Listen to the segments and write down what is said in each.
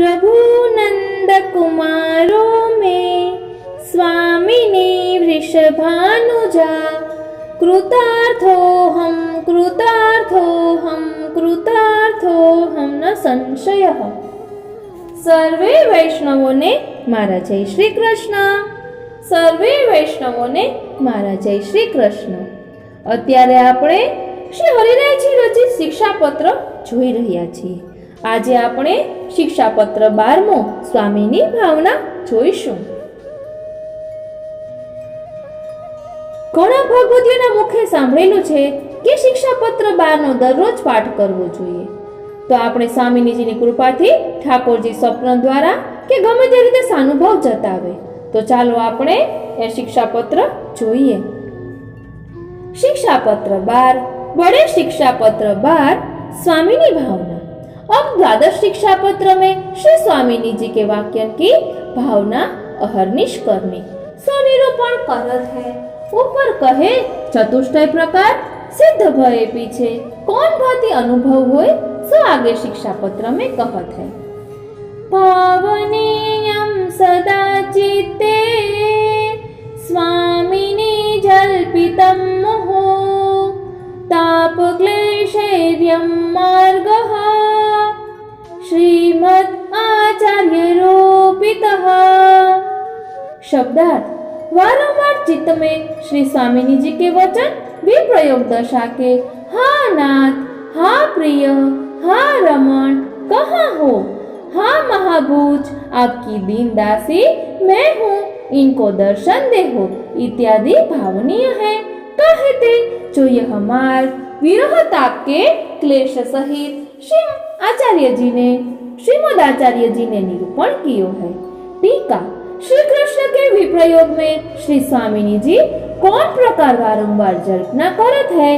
प्रभु नंद कुमारो में स्वामिनी वृषभानुजा कृतार्थोऽहं कृतार्थोऽहं कृतार्थोऽहं न संशयः। સર્વે વૈષ્ણવોને મારા જય શ્રી કૃષ્ણ। સર્વે વૈષ્ણવોને મારા જય શ્રી કૃષ્ણ। અત્યારે આપણે શ્રી હરિરાયજી રચિત શિક્ષાપત્ર જોઈ રહ્યા છીએ। આજે આપણે શિક્ષાપત્ર 12મો સ્વામીની ભાવના જોઈશું। ઘણા ભગવતીઓના મુખે સાંભળેલું છે કે શિક્ષાપત્ર 12નો દરરોજ પાઠ કરવો જોઈએ। તો આપણે સ્વામીજીની કૃપાથી ઠાકોરજી સ્વપ્ન દ્વારા કે ગમે તે રીતે સાનુભાવ જતાવે। તો ચાલો આપણે એ શિક્ષાપત્ર જોઈએ। शिक्षापत्र 12 बड़े शिक्षापत्र 12 स्वामिनी भावना। अब द्वादश शिक्षापत्र में श्री स्वामिनी जी के वाक्यन की भावना अहर्निश करनी स्वनिरूपण करत है। ऊपर कहे चतुष्टय प्रकार सिद्ध भये पीछे कौन भांति अनुभव होय सो आगे शिक्षापत्र में कहत है। भावनेयं सदा चित्ते स्वामिनी जल्पितं मोहो ताप क्लेशैर्यं मार्गः श्रीमद् आचार्य रूपितः। शब्दार्थ वारंवार चित्त में श्री स्वामिनी जी के वचन विप्रयोग दशा के हाँ नाथ, हाँ प्रिय, हाँ रमण, कहाँ हो, हाँ महाभूज, आपकी दीन दासी मैं हूँ, इनको दर्शन दे हो इत्यादि भावनीय है। कहते जो यह मार्ग विरह ताप के क्लेश सहित श्री आचार्य जी ने श्रीमद आचार्य जी ने निरूपण कियो है। टीका श्री कृष्ण के विप्रयोग में श्री स्वामिनी जी कौन प्रकार वारंवार जल्पना करत है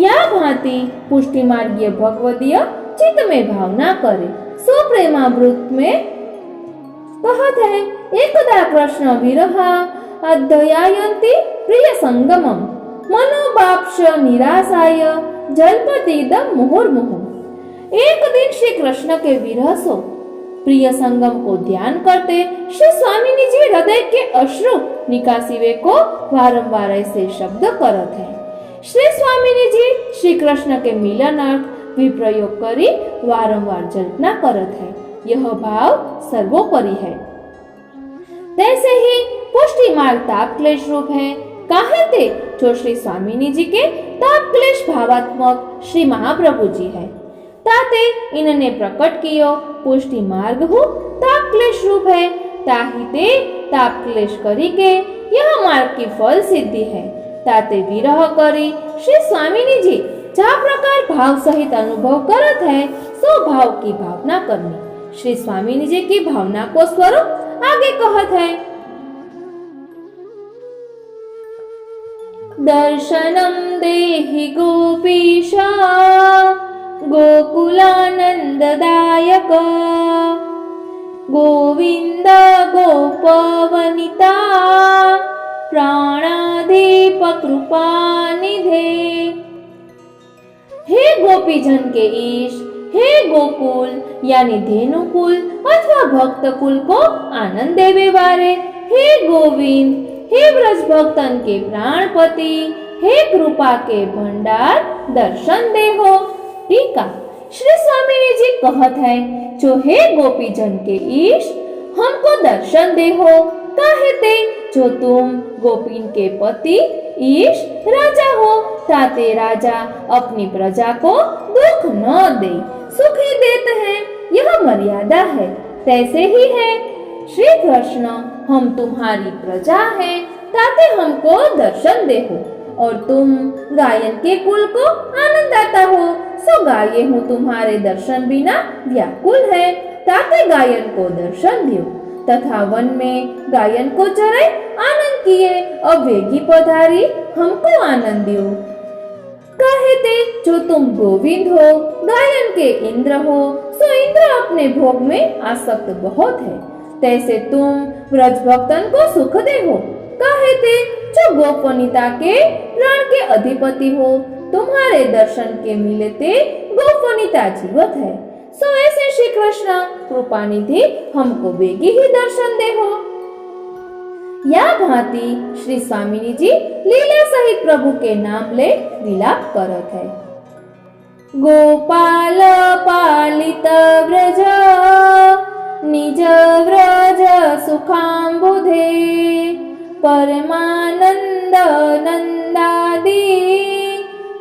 या भांति पुष्टि मार्गीय भगवदीय चित्त में भावना करे सो प्रेमामृत में कहत है। एकदा कृष्ण विरहा अध्ययन्ति प्रिय संगमम मनोबाप्ष निराशाय जल्पतीदम मुहुर्मुहुः। एक दिन श्री कृष्ण के विरह सो प्रिय संगम को ध्यान करते श्री स्वामिनी जी हृदय के अश्रु निकासीवे को वारंवार ऐसे शब्द करत है। श्री स्वामिनी जी श्री कृष्ण के मिलनार्थ विप्रयोग करी वारंवार जल्पना करत है। यह भाव सर्वोपरि है। तैसे ही पुष्टि मार्ग ताप क्लेश रूप है। काहे ते जो श्री स्वामिनी जी के ताप क्लेश भावात्मक श्री महाप्रभु जी है ताते इन्होंने प्रकट कियो पुष्टि मार्ग हो ताप क्लेश रूप है। ताही ते ताप क्लेश करी के यह मार्ग की फल सिद्धि है। ताते विरह करी श्री स्वामिनी जी जा प्रकार भाव सहित अनुभव करत है सो भाव की भावना करनी। श्री स्वामिनी जी की भावना को स्वरूप आगे कहत है। दर्शनम देहि गोपीशा गोकुलानंददायक गोविंद गोपवनिता प्राणाधीप कृपानिधे। हे गोपीजन के ईश, हे गोकुल यानी धेनुकुल अथवा भक्तकुल को आनंद देवे वाले, हे गोविंद, हे ब्रज भक्तन के प्राणपति, हे कृपा के भंडार दर्शन दे हो। टीका श्री स्वामिनी जी कहत है जो हे गोपीजन के ईश हमको दर्शन दे हो। कहते जो तुम गोपीन के पति ईश राजा हो ताते राजा अपनी प्रजा को दुख न दे सुखी देते हैं यह मर्यादा है। तैसे ही है श्री कृष्ण हम तुम्हारी प्रजा है ताते हमको दर्शन दे हो और तुम गायन के कुल को आनंद आता हो सो गाये हूँ तुम्हारे दर्शन बिना व्याकुल है ताते गायन को दर्शन दियो तथा वन में गायन को चरे आनंद किए अब वेगी पधारी हमको आनंद दियो। कहते जो तुम गोविंद हो गायन के इंद्र हो सो इंद्र अपने भोग में आसक्त बहुत है। तैसे तुम ब्रज भक्तन को सुख दे हो। कहते जो गोपनीता के प्राण के अधिपति हो तुम्हारे दर्शन के मिलते गोपनीता जीवत है। सो ऐसे श्री कृष्ण कृपा निधि हमको बेगी ही दर्शन दे हो। या भांति श्री स्वामिनी जी लीला सहित प्रभु के नाम ले विलाप करत है। गोपाल पालित व्रज निज व्रज सुखाम्बुधे परमानंद नंदादि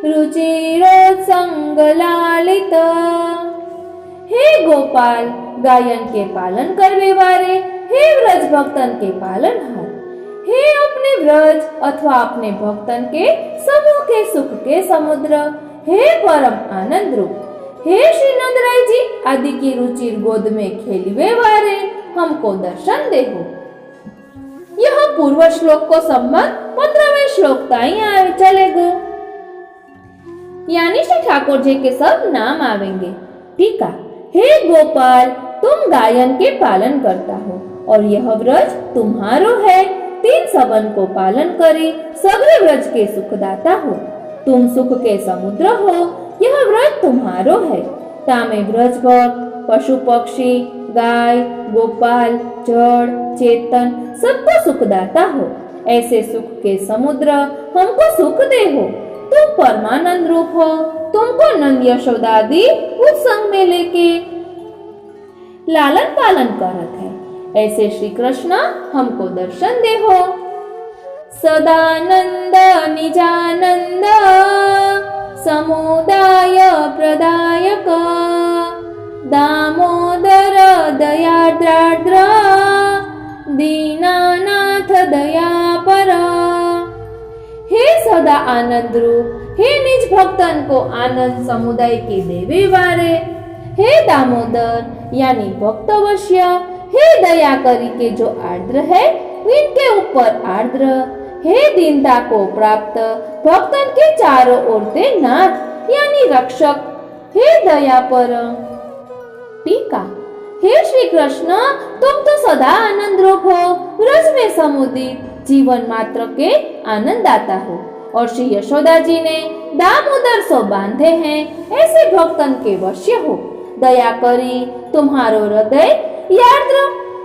रुचिरोत्संग लालित। हे गोपाल गायन के पालन करने वाले, हे व्रज भक्तन के पालनहार, हे अपने व्रज अथवा अपने भक्तन के समूह के सुख के समुद्र, हे परम आनंद रूप, हे श्री नंदराय जी आदि की रुचिर गोद में खेलवे वाले हमको दर्शन दे हो। यह पूर्व श्लोक को संबंध 15वें श्लोक ताई चलेगो। यानी श्री ठाकुर जी के सब नाम आवेंगे। टीका, हे गोपाल तुम गायन के पालन करता हो और यह व्रज तुम्हारो है। तीन सबन को पालन करी सगरे व्रज के सुखदाता हो। तुम सुख के समुद्र हो, यह व्रज तुम्हारो है। तामे व्रज भक्त, पशु पक्षी, गाय, गोपाल, जड़, चेतन सबको सुखदाता हो। ऐसे सुख के समुद्र हमको सुख दे हो। तुम परमानंद रूप हो। तुमको नंद यशोदा आदि उत्संग में लेके लालन पालन करत है। ऐसे श्री कृष्ण हमको दर्शन दे हो। सदानंद निजानंद समुदाय प्रदायक दामोदर दयाद्राद्र दीनानाथ दयापर। हे सदा आनंद रूप, हे निज भक्तन को आनंद समुदाय के देवे वाले, हे दामोदर यानी भक्तवश्य, हे दया करी के जो आर्द्र है इनके ऊपर आर्द्र, हे दीनता को प्राप्त भक्तन के चारों ओर ते नाथ यानी रक्षक, हे दया पर। टीका, हे श्री कृष्ण तुम तो सदा आनंद रूप हो, व्रज में समुदित जीवन मात्र के आनंद आता हो और श्री यशोदा जी ने दामोदर सो बांधे हैं, ऐसे भक्तन के वश्य हो। दया करी तुम्हारो हृदय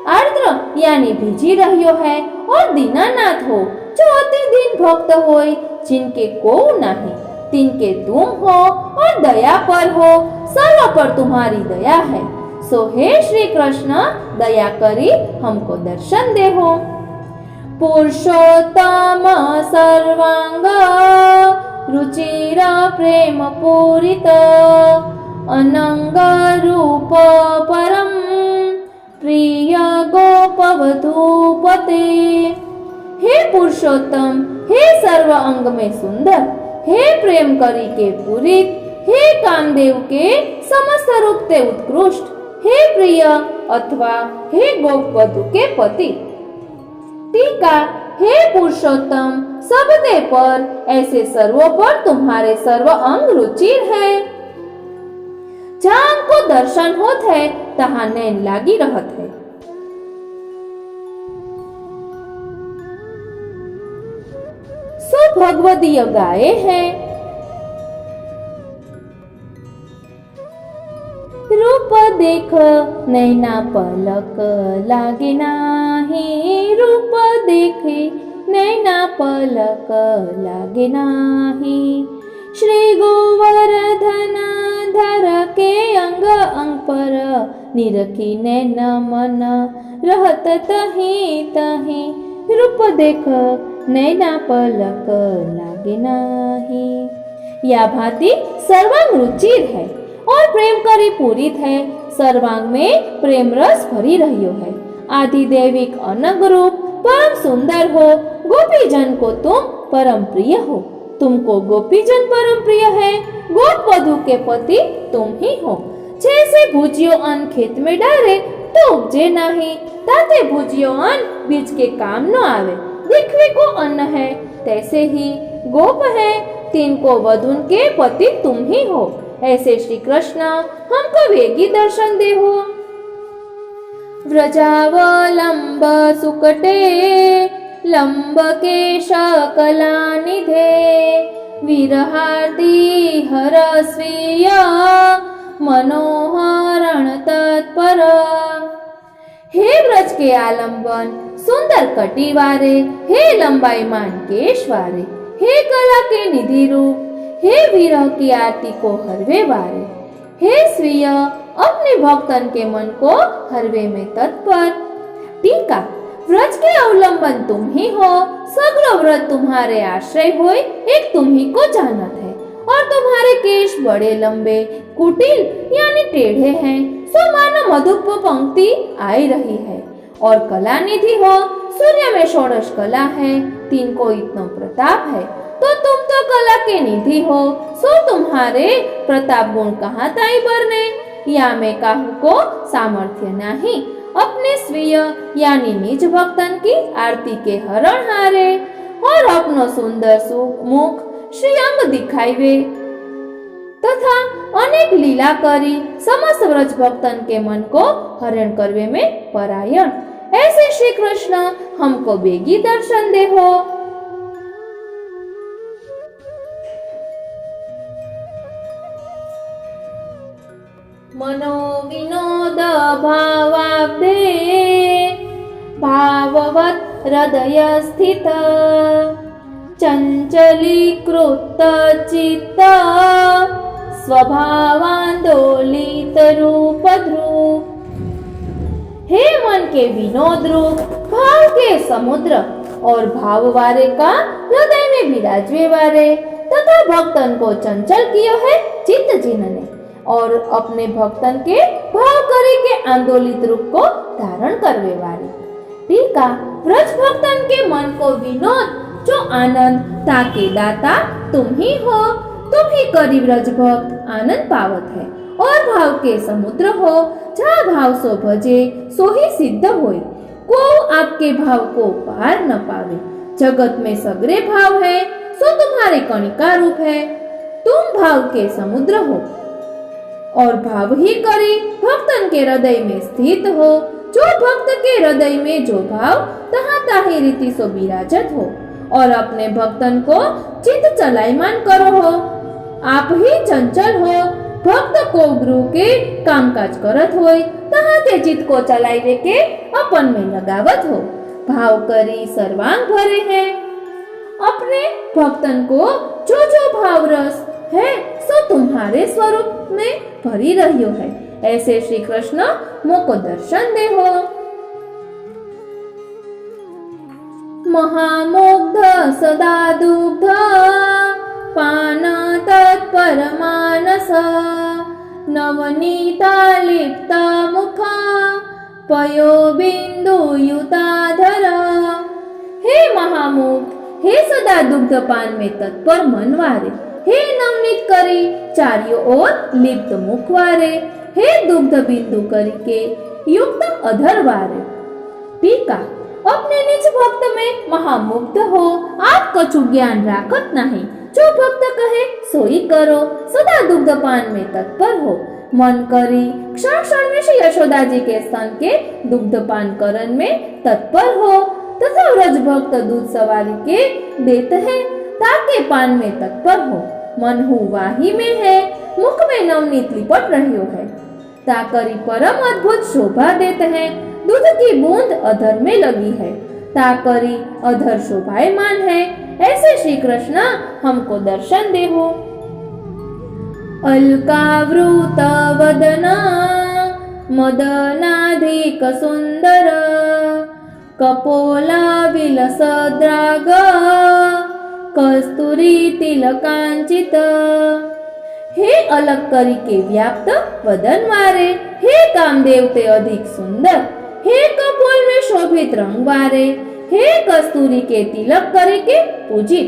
आर्द्र यानी भीजी रहियो है और दीनानाथ हो, जो अति दीन भक्त होय, जिनके को नहीं, तिनके तुम हो और दया पर हो, सर्व पर तुम्हारी दया है। सो हे श्री कृष्ण दया करी हमको दर्शन दे हो। पुरुषोत्तम सर्वांग रुचिर प्रेम पूरित अनंग रूप परम प्रिय गोपवधूपते। हे पुरुषोत्तम, हे सर्व अंग में सुंदर, हे प्रेम करी के पूरित, हे कामदेव के समस्त रूप ते उत्कृष्ट, हे प्रिय अथवा हे गोपवधू के पति। टीका, हे पुरुषोत्तम सबदे पर ऐसे सर्वों पर तुम्हारे सर्व अंग रुचिर है। जहाँ को दर्शन होत है तहाँ नैन लागी रहत है। सो भगवदीय गाये हैं। रूप देख नैना पलक लागे नाही, रूप देखे नैना पलक लागे नाही। श्री गोवर्धन धर के अंग अंग पर निरखी नैन मन रहत तहीं तहीं। रूप देख नैना पलक लागे नाही। या भांति सर्वांग रुचिर है और प्रेम करी पूरित है। सर्वांग में प्रेम रस भरी रहियो है। आदि दैविक अनंग रूप परम सुंदर हो। गोपीजन को तुम परम प्रिय हो। तुमको गोपीजन परम प्रिय है। गोप वधू के पति तुम ही हो। जैसे भुजियो अन्न खेत में डाले तो उपजे नहीं, ताते भुजियो अन्न बीज के काम न आवे। दिखवे को अन्न है, तैसे ही गोप है, तिनको वधुन के पति तुम ही हो। ऐसे श्री कृष्ण हमको वेगी दर्शन दे हो। व्रजावलंब सुकटे लंब केश कलानिधे विरहार्दी हर स्वीय मनोहरण तत्पर। हे ब्रज के आलम्बन सुंदर कटिवारे, हे लंबाई मान केशवारे, हे कला के निधि रूप, हे विरह की आरती को हरवे वारे, हे स्वीय अपने भक्तन के मन को हरवे में तत्पर। टीका, व्रज के अवलंबन तुम ही हो, सगलो व्रज तुम्हारे आश्रय होय, एक तुम ही को जानत है। और तुम्हारे केश बड़े लंबे कुटिल यानी टेढ़े हैं, सो मानो मधुप पंक्ति आई रही है। और कला निधि हो, सूर्य में षोडश कला है, तीन को इतना प्रताप है। तो तुम तो कला के निधि हो, सो तुम्हारे प्रताप गुण कहाँ ताई बरने। या मैं कहूँ को सामर्थ्य नहीं, अपने स्वीय यानी निज भक्तन की आरती के हरण हारे। और अपनो सुंदर मुख श्रीअंग दिखाइवे तथा अनेक लीला करी समस्त व्रज भक्तन के मन को हरण करवे में परायण। ऐसे श्री कृष्ण हमको बेगी दर्शन दे हो। मनोविनोद भावाब्धे भाववत् हृदय स्थित चंचलीकृत चित्त स्वभावांदोलित रूप ध्रुव। हे मन के विनोद रूप, भाव के समुद्र और भाव वारे का हृदय में विराजवे वारे, तथा भक्तन को चंचल कियो है चित्त जिनने, और अपने भक्तन के भाव करे के आंदोलित रूप को धारण करवे वाले। टीका, व्रज भक्तन के मन को विनोद जो आनंद ताके दाता तुम ही हो, तुम ही करी व्रज भक्त आनंद पावत है। और भाव के समुद्र हो, जहाँ भाव सो भजे सो ही सिद्ध होय, को आपके भाव को पार न पावे। जगत में सगरे भाव है, सो तुम्हारे कणिका रूप है। तुम भाव के समुद्र हो और भाव ही करी भक्तन के हृदय में स्थित हो। जो भक्त के हृदय में जो भाव तहाँ ताही रीति सो विराजत हो, और अपने भक्तन को चित्त चलायमान करो हो। आप ही चंचल हो, भक्त को गुरु के कामकाज करत होय, तहाँ के चित्त को चलाइवे के अपन में लगावत हो। भाव करी सर्वांग भरे हैं, अपने भक्तन को जो जो भाव रस है सो तुम्हारे स्वरूप में भरी रहियो है। ऐसे श्री कृष्ण मोको दर्शन दे हो। महामुग्ध सदा दुग्ध पान तत्पर मानस नवनीतालिप्त मुख पयो बिंदु युताधर। हे महामुग्ध, हे सदा दुग्ध पान में तत्पर मनवारे, हे नवनीत करी चारियों ओर लिप्त मुखवारे, हे दुग्ध बिंदु करी के युक्त अधरवारे। टीका, अपने निज भक्त में महामुग्ध हो, आप कछु ज्ञान राखत नहीं। जो भक्त कहे सोई करो, सदा दुग्ध पान में तत्पर हो। मन करी क्षण क्षण में श्री यशोदा जी के स्तन के दुग्ध पान करन में तत्पर हो, तथा व्रज भक्त दूध सवारी के देते हैं ताके पान में तत्पर हो। मन वाही में है, मुख में नवनीत लिपट रहियो है, ताकरी परम अद्भुत शोभा देते हैं। दूध की बूंद अधर में लगी है, ताकरी अधर शोभायमान है। ऐसे श्री कृष्ण हमको दर्शन दे हो। अलकावृत वदना मदनाधिक सुंदर कपोला विलसद्राग कस्तूरी तिलकांचित। हे अलग करी के व्याप्त वदन वारे, हे कामदेव ते अधिक सुंदर, हे कपोल में शोभित रंग वारे, हे कस्तूरी के तिलक करी के पूजित।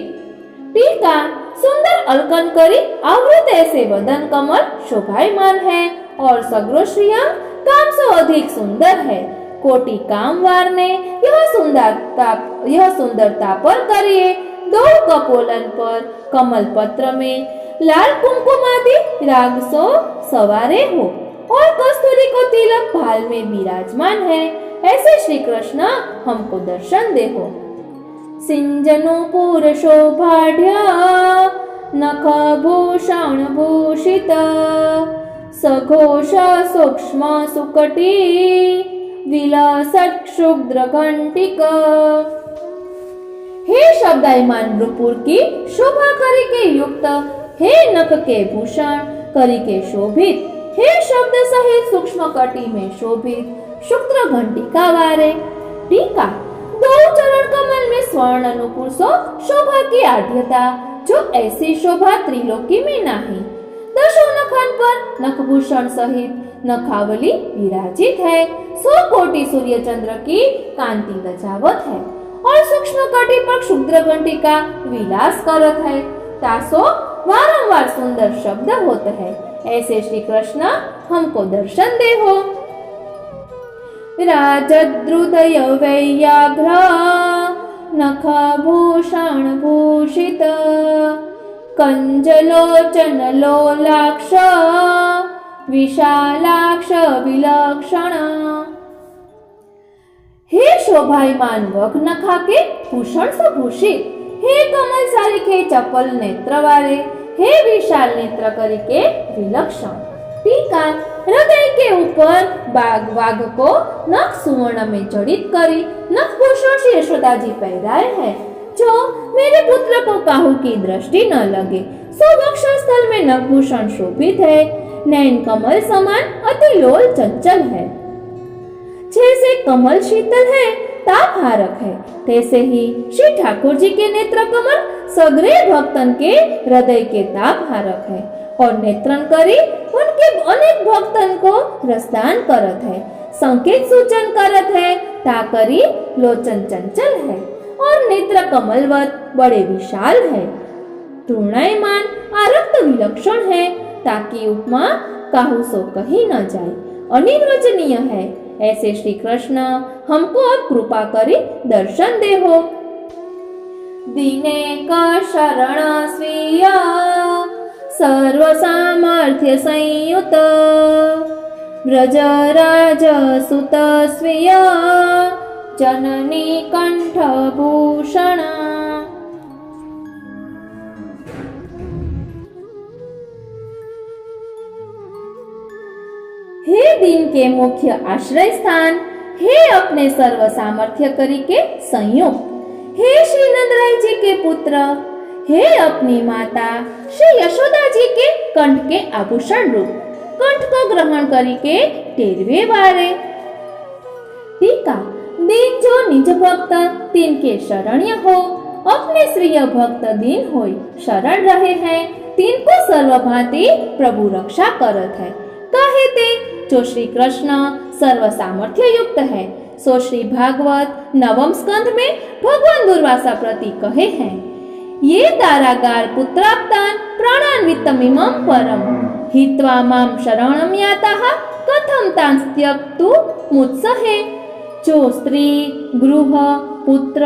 टीका, सुंदर अलकन करी आवृत ऐसे वदन कमल शोभायमान है, और सगरो श्रियंग काम से अधिक सुंदर है। कोटि कामवार ने यह सुंदरता पर करिए। दो कपोलन पर कमल पत्र में लाल कुमकुम आदि राग सो सवारे हो, और कस्तूरी को तिलक भाल में विराजमान है। ऐसे श्री कृष्ण हमको दर्शन दे हो। सिंजनूपुर शोभाढ्य नख भूषण भूषित सघोष सूक्ष्म सुकटी विलसत क्षुद्र घंटिक। हे शब्दायमान नृपुर की शोभा करी के युक्त, हे नख के भूषण करी के शोभित, हे शब्द सहित सूक्ष्म कटी में शोभित शुक्र घंटिका वारे। टीका, दो चरण कमल में स्वर्ण नुपुर सो शोभा की आढ़ता, जो ऐसी शोभा त्रिलोकी में नहीं। दशों नखन पर नखभूषण सहित नखावली विराजित है। 100 कोटि सूर्य चंद्र की कांति लजावत है और सूक्ष्म कटी पर क्षुद्र घंटिका विलास करत है। तासो वारंवार सुंदर शब्द होते हैं। ऐसे श्री कृष्ण हमको दर्शन दे हो। राजद्रुदय वैयाघ्र नखभूषण भूषित कंजलोचन लोलाक्ष विशालाक्ष विलक्षण। हे शोभायमान वक् नखा के भूषण से भूषित, हे कमल सारिखे चपल नेत्र वाले, हे विशाल नेत्र करी के विलक्षण। टीका, हृदय के ऊपर वाघ को नख सुवर्ण में जड़ित करी नखभूषण श्री यशोदा जी पहराए हैं, जो मेरे पुत्र को काहू की दृष्टि न लगे। सो वक्षस्थल में नखभूषण शोभित है, नैन कमल समान अति लोल चंचल है। जैसे कमल शीतल है ताप हारक है, तैसे ही श्री ठाकुर जी के नेत्र कमल सगरे भक्तन के हृदय के ताप हारक है और नेत्रन करी उनके अनेक भक्तन को रसदान करत है, संकेत सूचन करत है, ताकरी लोचन चंचल है और नेत्र कमलवत बड़े विशाल है। तृणायमान आरक्त विलक्षण है, ताकि उपमा काहू सो कही न जाए, अनिर्वचनीय है। ऐसे श्री कृष्ण हमको अब कृपा करी दर्शन दे हो। दीने का शरण स्वीय सर्व सामर्थ्य संयुत ब्रजराज सुत स्वीय जननी कंठ भूषण। हे दिन के मुख्य आश्रय स्थान, हे अपने सर्व सामर्थ्य करी के संयुक्त, हे श्री नंदराय जी के पुत्र, हे अपनी माता श्री यशोदा जी के कंठ के आभूषण रूप, कंठ को ग्रहण करी के टेरवे वारे। टीका, दीन जो निज भक्त तीन के शरण्य हो, अपने श्रीय भक्त दीन होय शरण रहे हैं, तीन को सर्वभांति प्रभु रक्षा करत है। कहे ते जो श्री कृष्ण सर्व सामर्थ्य युक्त है, सो श्री भागवत नवम स्कंध में भगवान दुर्वासा प्रति कहे हैं, ये दारागार पुत्राप्तान प्राणान्वितमिमं परम हित्वा माम शरणं याताः कथम तान् त्यक्तु मुत्सहे। जो स्त्री गृह पुत्र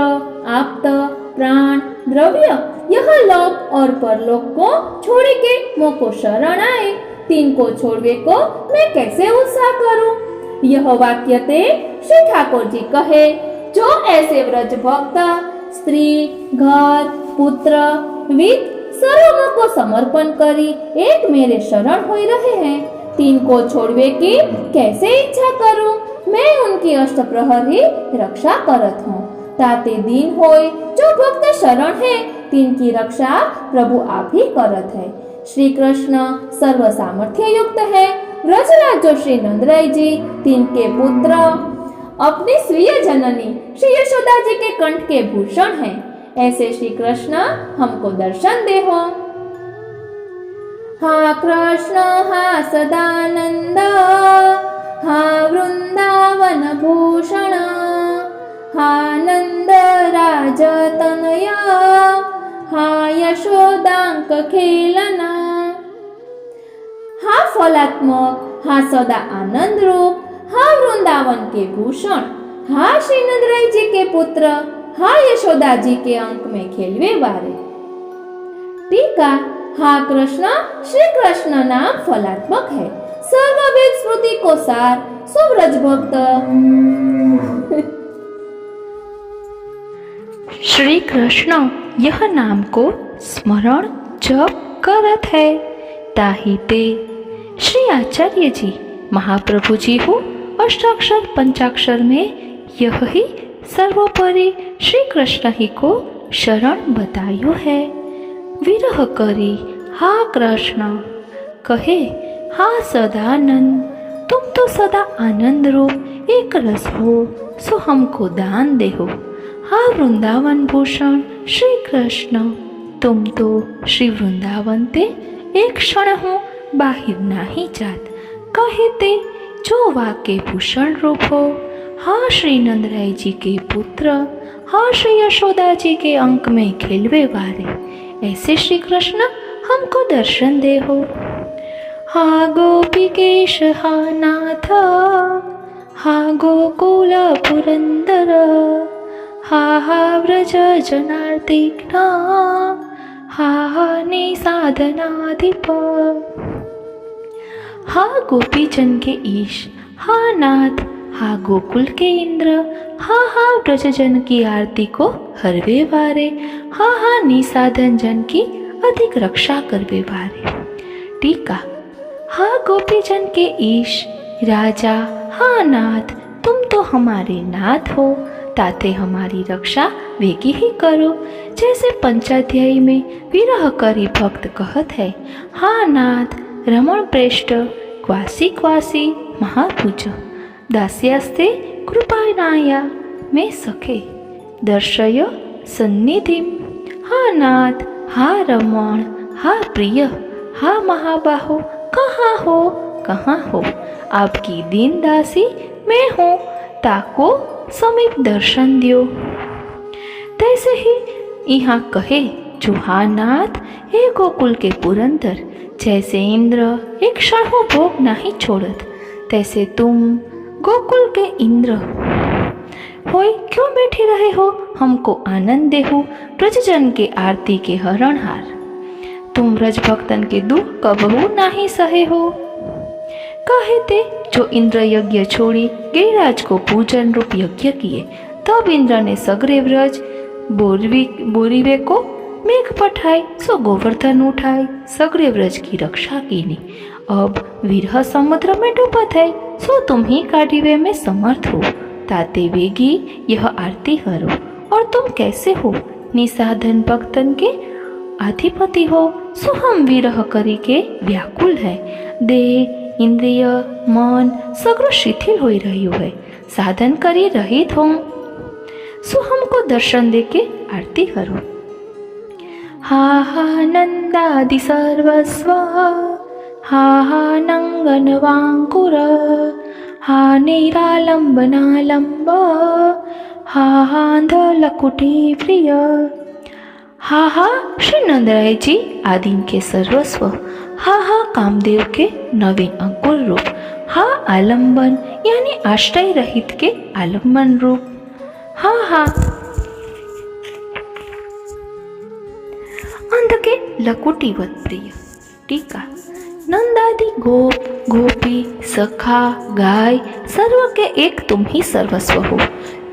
आप्त प्राण द्रव्य यह लोक और परलोक को छोड़ के मोको शरण आए, तीन को छोड़वे को मैं कैसे उत्साह करूं। यह वाक्य ते श्री ठाकुर जी कहे, जो ऐसे व्रज भक्त स्त्री घर पुत्र वित्त सर्वों को समर्पण करी एक मेरे शरण हो रहे हैं, तीन को छोड़वे की कैसे इच्छा करूं। मैं उनकी अष्ट प्रहर ही रक्षा करत हूँ। ताते दीन होय जो भक्त शरण है, तीन की रक्षा प्रभु आप ही करत है। श्री कृष्ण सर्व सामर्थ्य युक्त है। व्रजराज जो श्री नंदराय जी तीन के पुत्र अपनी स्वीय जननी श्री यशोदा जी के कंठ के भूषण हैं। ऐसे श्री कृष्ण हमको दर्शन दे हो। हा कृष्ण हा सदानंद हा वृंदावन भूषण हा नंद राज तनया हा यशोदांक खेलना। हा फलात्मक हा सदा आनंद रूप हा वृंदावन के भूषण हा श्री नंदराय जी के पुत्र हा यशोदा जी के अंक में खेलवे वाले। टीका, हा कृष्ण श्री कृष्ण नाम फलात्मक है, सर्ववेद स्मृति को सार सुव्रज भक्त। श्री कृष्ण यह नाम को स्मरण जप करत है, ताहि ते श्री आचार्य जी महाप्रभु जी हो अष्टाक्षर पंचाक्षर में यह ही सर्वोपरि श्री कृष्ण ही को शरण बतायो है। विरह करी हा कृष्ण कहे हा सदानंद, तुम तो सदा आनंद रूप एक रस हो, सो हमको दान दे हो। हा वृंदावन भूषण श्री कृष्ण, तुम तो श्री वृंदावन ते एक क्षण हो बाहिर नाही जात, कहे ते जो वाके भूषण रूप हो। हा श्री नंदराय जी के पुत्र, हा श्री यशोदा जी के अंक में खेलवे वाले, ऐसे श्री कृष्ण हमको दर्शन दे हो। हा गोपिकेश हा नाथ, हा गोकुल पुरंदर, हा व्रज जनार्दन, हा निसाधनाधिप। हा गोपीजन के ईश, हा नाथ, हा गोकुल के इंद्र, हा ब्रजजन की आरती को हरवे वारे, हा निसाधन जन की अधिक रक्षा करवे वारे। टीका। हा गोपीजन के ईश राजा, हा नाथ, तुम तो हमारे नाथ हो, ताते हमारी रक्षा वेगी ही करो। जैसे पंचाध्यायी में विरह करी भक्त कहत है, हा नाथ रमण प्रेष्ठ क्वासी क्वासी महाभुज, दास्यास्ते कृपानाया में सखे, दर्शय सन्निधिम। हा नाथ, हा रमण, हा प्रिय, हा महाबाहो, कहाँ हो, आपकी दीन दासी मैं हूँ, ताको समीप दर्शन दियो। तैसे ही यहाँ कहे जो हा नाथ हे गोकुल के पुरंदर, जैसे इंद्र एक क्षण हो भोग नहीं छोड़त, तैसे तुम गोकुल के इंद्र होय क्यों बैठे रहे हो, हमको आनंद देहु ब्रजजन के आरती के हरणहार। तुम ब्रज भक्तन के दुख कबहू नहीं सहे हो। कहे ते जो इंद्र यज्ञ छोड़ी गिरिराज को पूजन रूप यज्ञ किए, तब इंद्र ने सगरे ब्रज बोरीवे को मेघ पठाए, सो गोवर्धन उठाए, सगरे ब्रज की रक्षा कीनी। अब विरह समुद्र में डूबत है, सो तुम ही काटिवे में समर्थ हो, ताते वेगी यह आरती करो। और तुम कैसे हो, निसाधन भक्तन के अधिपति हो, सो हम विरह करी के व्याकुल है। देह इंद्रिय मन सगरो शिथिल हो रही है, साधन करी रहित हो, सो हमको दर्शन दे के आरती करो। हा नंदादि सर्वस्व, हा नंगन वांकुर, हा निरालंबनालंब, हा लकुटी प्रिय। हा श्री नंदराय जी आदिम के सर्वस्व, हा कामदेव के नवीन अंकुर रूप, हा आलंबन यानी आश्रय रहित के आलंबन रूप, हा अंध के लकुटीवत प्रिय। टीका। नंदादि गोप गोपी सखा गाय सर्व के एक तुम ही सर्वस्व हो,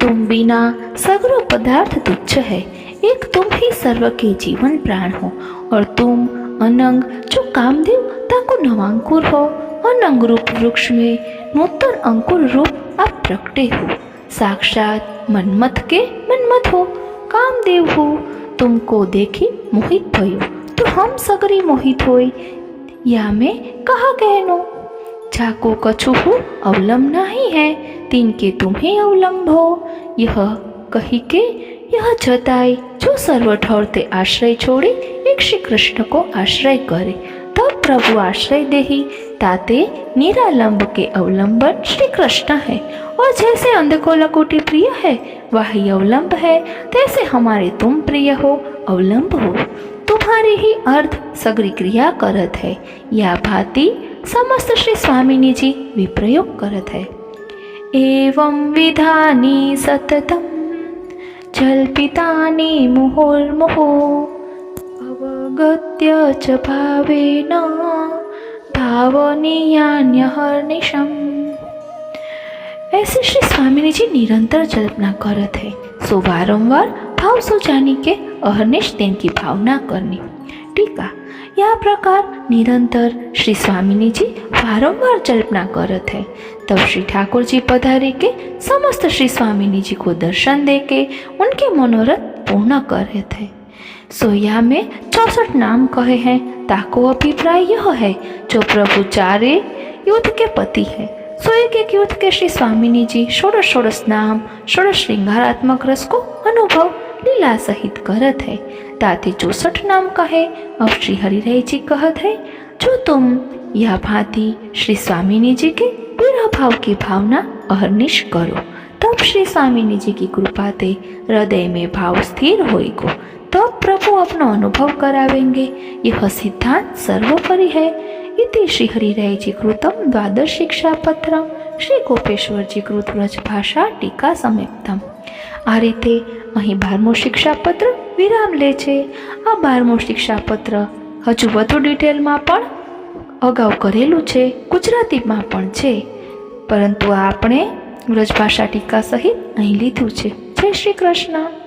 तुम बिना सगरो पदार्थ तुच्छ है, एक तुम ही सर्व के जीवन प्राण हो। और तुम अनंग जो कामदेव ताको नवांकुर हो, अनंग रूप वृक्ष में नूतन अंकुर रूप आप प्रकटे हो, साक्षात मनमथ के मनमथ हो, कामदेव हो। तुमको देखी मोहित भयो, तो हम सगरी मोहित होई, या में कहा कहनो। जाको कछु हो अवलंब नहीं है, तिनके तुम्हें अवलंब हो। यह कही के यह जताई जो सर्व ठौरते आश्रय छोड़ी एक श्री कृष्ण को आश्रय करे, तब प्रभु आश्रय देही, ताते निरालंब के अवलंबन श्री कृष्ण है। और जैसे अंध को लकोटी प्रिय है वही अवलंब है, तैसे हमारे तुम प्रिय हो, अवलंब हो। तुम्हारी ही अर्थ सगरी क्रिया करत है, या भांति समस्त श्री स्वामिनी जी विप्रयोग करत है। एवं विधानी सततम जल्पितानि मुहुर्मुहुः, अवगत्य च भावेन भावनीयान्यहर्निशम्। ऐसे श्री स्वामिनी जी निरंतर जल्पना करत है, सो वारंवार भाव सो जानी के अहर्निश दिन की भावना करनी। टीका। या प्रकार निरंतर श्री स्वामिनी जी वारंवार जल्पना करत है। तब श्री ठाकुर जी पधारे के समस्त श्री स्वामिनी जी को दर्शन दे के उनके मनोरथ पूर्ण करे थे। सोया में 64 नाम कहे हैं। ताको अभिप्राय यह है, जो प्रभु चारे युद्ध के पति है, सो एक युद्ध के श्री स्वामिनी जी षोड़श नाम 16 श्रृंगारात्मक रस को अनुभव लीला सहित करत है। ताते 64 नाम कहे। अब श्री हरिराय जी कहत है, जो तुम यह भांति श्री स्वामिनी जी के विरह भाव की भावना अहर्निश करो, तब श्री स्वामिनी जी की कृपा ते हृदय में भाव स्थिर होएगो, तब प्रभु अपना अनुभव करावेंगे। यह सिद्धांत सर्वोपरि है। इति श्री हरिराय जी कृतम द्वादश शिक्षापत्रम श्री गोपेश्वर जी कृत व्रजभाषा टीका समेतम। आ रीते અહીં 12મું શિક્ષાપત્ર વિરામ લે છે। આ 12મું શિક્ષાપત્ર હજુ વધુ ડિટેલમાં પણ અગાઉ કરેલું છે, ગુજરાતીમાં પણ છે, પરંતુ આપણે વ્રજભાષા ટીકા સહિત અહીં લીધું છે। જય શ્રી કૃષ્ણ।